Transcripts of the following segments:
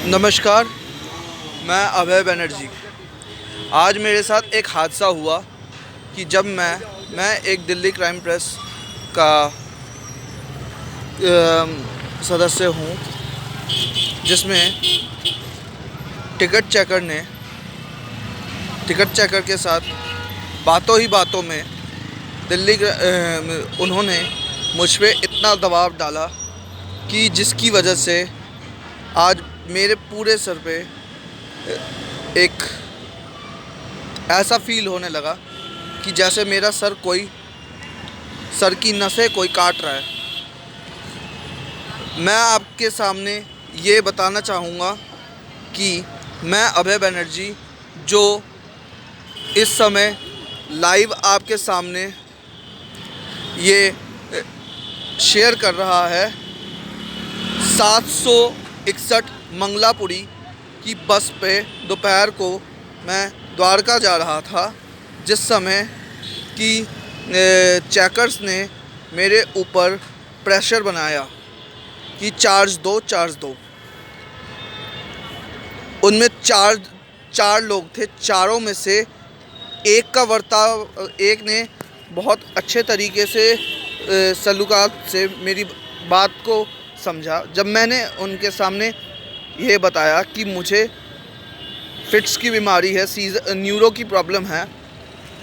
नमस्कार, मैं अभय बनर्जी। आज मेरे साथ एक हादसा हुआ कि जब मैं एक दिल्ली क्राइम प्रेस का सदस्य हूँ, जिसमें टिकट चेकर के साथ बातों ही बातों में उन्होंने मुझ पे इतना दबाव डाला कि जिसकी वजह से आज मेरे पूरे सर पे एक ऐसा फील होने लगा कि जैसे मेरा सर की नसें कोई काट रहा है। मैं आपके सामने ये बताना चाहूँगा कि मैं अभय बनर्जी, जो इस समय लाइव आपके सामने ये शेयर कर रहा है, 761 मंगलापुरी की बस पे दोपहर को मैं द्वारका जा रहा था, जिस समय कि चेकर्स ने मेरे ऊपर प्रेशर बनाया कि चार्ज दो। उनमें चार लोग थे। चारों में से एक ने बहुत अच्छे तरीके से सलूकात से मेरी बात को समझा। जब मैंने उनके सामने ये बताया कि मुझे फिट्स की बीमारी है, न्यूरो की प्रॉब्लम है,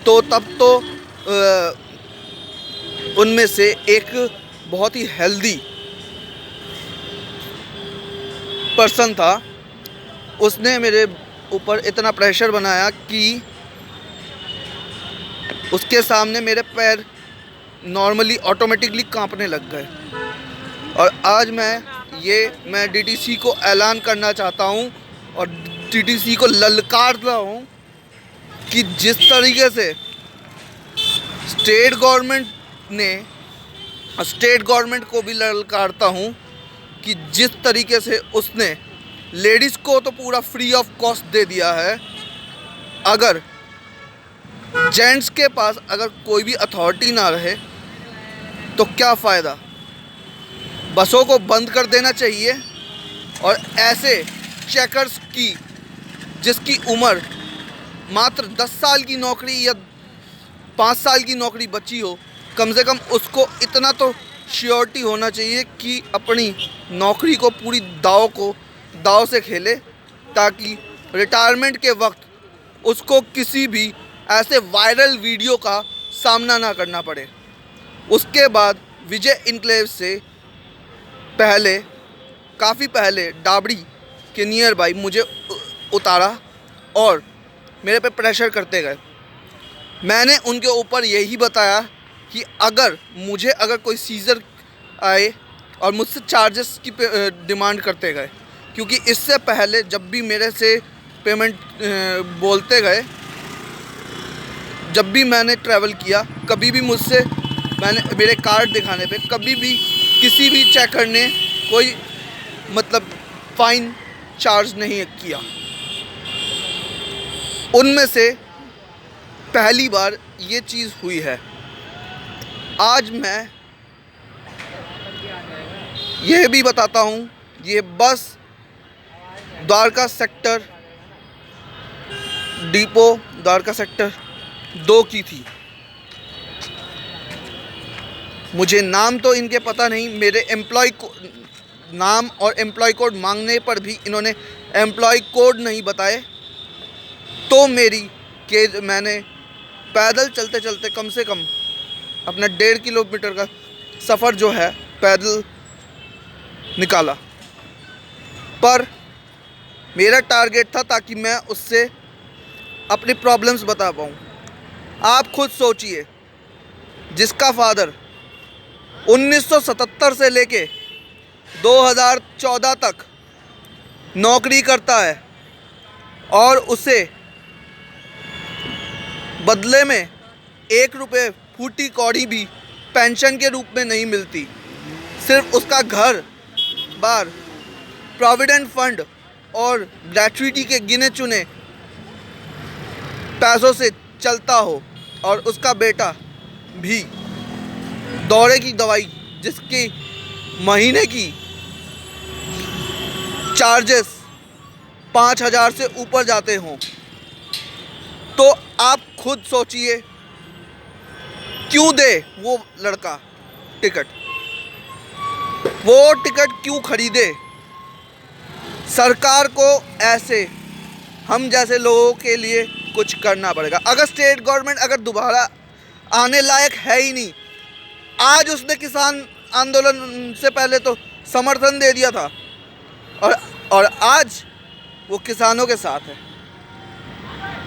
तो तब तो उनमें से एक बहुत ही हेल्दी पर्सन था। उसने मेरे ऊपर इतना प्रेशर बनाया कि उसके सामने मेरे पैर नॉर्मली ऑटोमेटिकली कांपने लग गए। और आज मैं डीटीसी को ऐलान करना चाहता हूँ और डीटीसी को ललकार रहा हूँ कि जिस तरीके से स्टेट गवर्नमेंट को भी ललकारता हूँ कि जिस तरीके से उसने लेडीज़ को तो पूरा फ्री ऑफ कॉस्ट दे दिया है। अगर जेंट्स के पास अगर कोई भी अथॉरिटी ना रहे तो क्या फ़ायदा। बसों को बंद कर देना चाहिए और ऐसे चेकर्स की, जिसकी उम्र मात्र 10 साल की नौकरी या 5 साल की नौकरी बची हो, कम से कम उसको इतना तो श्योरिटी होना चाहिए कि अपनी नौकरी को पूरी दाव से खेले, ताकि रिटायरमेंट के वक्त उसको किसी भी ऐसे वायरल वीडियो का सामना ना करना पड़े। उसके बाद विजय इनक्लेव से काफ़ी पहले डाबड़ी के नियर बाई मुझे उतारा और मेरे पे प्रेशर करते गए। मैंने उनके ऊपर यही बताया कि अगर कोई सीज़र आए, और मुझसे चार्जेस की डिमांड करते गए, क्योंकि इससे पहले जब भी मेरे से पेमेंट बोलते गए, जब भी मैंने ट्रैवल किया, कभी भी मेरे कार्ड दिखाने पे कभी भी किसी भी चेकर ने कोई फ़ाइन चार्ज नहीं किया। उनमें से पहली बार ये चीज़ हुई है। आज मैं यह भी बताता हूँ, ये बस द्वारका सेक्टर 2 की थी। मुझे नाम तो इनके पता नहीं, मेरे नाम और एम्प्लॉय कोड मांगने पर भी इन्होंने एम्प्लॉय कोड नहीं बताए। तो मैंने पैदल चलते चलते कम से कम अपना 1.5 किलोमीटर का सफ़र जो है पैदल निकाला। पर मेरा टारगेट था ताकि मैं उससे अपनी प्रॉब्लम्स बता पाऊँ। आप खुद सोचिए, जिसका फादर 1977 से लेके 2014 तक नौकरी करता है और उसे बदले में 1 रुपये फूटी कौड़ी भी पेंशन के रूप में नहीं मिलती, सिर्फ उसका घर बार, प्रोविडेंट फंड और ग्रेच्युटी के गिने चुने पैसों से चलता हो, और उसका बेटा भी दौरे की दवाई जिसकी महीने की चार्जेस 5,000 से ऊपर जाते हों, तो आप खुद सोचिए क्यों दे वो लड़का टिकट, वो टिकट क्यों खरीदे। सरकार को ऐसे हम जैसे लोगों के लिए कुछ करना पड़ेगा। अगर स्टेट गवर्नमेंट अगर दोबारा आने लायक है ही नहीं, आज उसने किसान आंदोलन से पहले तो समर्थन दे दिया था और आज वो किसानों के साथ है,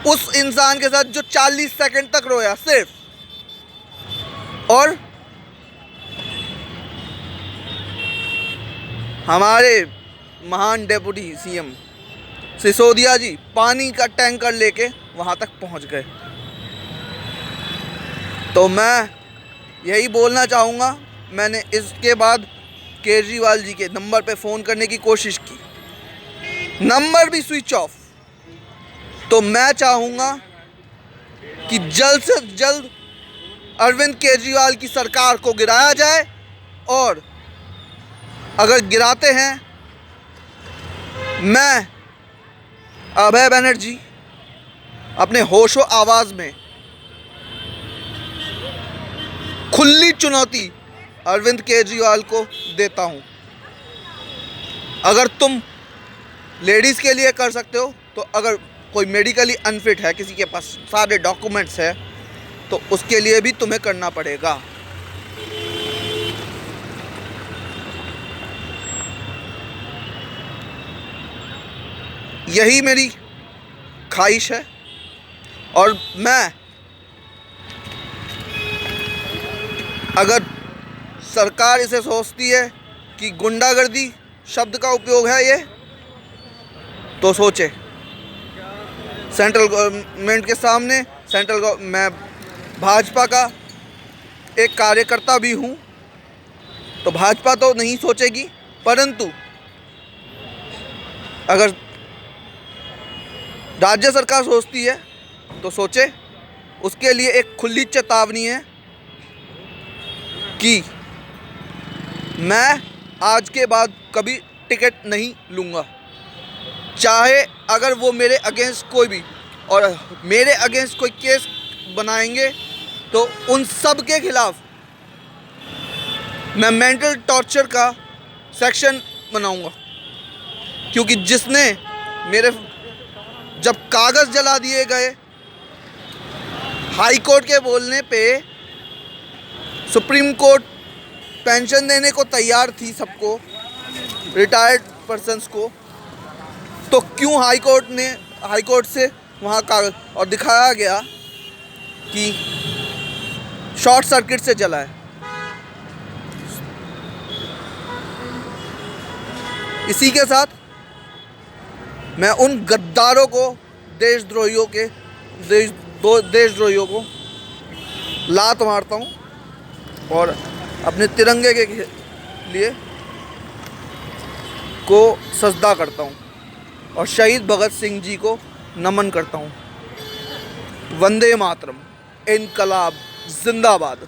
उस इंसान के साथ जो 40 सेकंड तक रोया सिर्फ, और हमारे महान डेप्यूटी सीएम सिसोदिया जी पानी का टैंकर लेके वहाँ तक पहुँच गए। तो मैं यही बोलना चाहूँगा, मैंने इसके बाद केजरीवाल जी के नंबर पे फ़ोन करने की कोशिश की, नंबर भी स्विच ऑफ। तो मैं चाहूँगा कि जल्द से जल्द अरविंद केजरीवाल की सरकार को गिराया जाए, और अगर गिराते हैं मैं अभय बनर्जी अपने होशो आवाज़ में खुली चुनौती अरविंद केजरीवाल को देता हूं। अगर तुम लेडीज़ के लिए कर सकते हो, तो अगर कोई मेडिकली अनफिट है, किसी के पास सारे डॉक्यूमेंट्स है, तो उसके लिए भी तुम्हें करना पड़ेगा। यही मेरी ख्वाहिश है, और मैं अगर सरकार इसे सोचती है कि गुंडागर्दी शब्द का उपयोग है ये, तो सोचे। सेंट्रल गवर्नमेंट के सामने मैं भाजपा का एक कार्यकर्ता भी हूँ, तो भाजपा तो नहीं सोचेगी, परंतु अगर राज्य सरकार सोचती है तो सोचे। उसके लिए एक खुली चेतावनी है कि मैं आज के बाद कभी टिकट नहीं लूँगा, चाहे अगर वो मेरे अगेंस्ट कोई भी, और मेरे अगेंस्ट कोई केस बनाएंगे तो उन सब के खिलाफ मैं मेंटल टॉर्चर का सेक्शन बनाऊंगा। क्योंकि जिसने मेरे जब कागज़ जला दिए गए, हाई कोर्ट के बोलने पे सुप्रीम कोर्ट पेंशन देने को तैयार थी सबको, रिटायर्ड पर्सन्स को, तो क्यों हाई कोर्ट से वहाँ कागज़, और दिखाया गया कि शॉर्ट सर्किट से जला है। इसी के साथ मैं उन गद्दारों को, देशद्रोहियों को लात मारता हूँ, और अपने तिरंगे के लिए को सजदा करता हूँ, और शहीद भगत सिंह जी को नमन करता हूँ। वंदे मातरम, इनकलाब जिंदाबाद।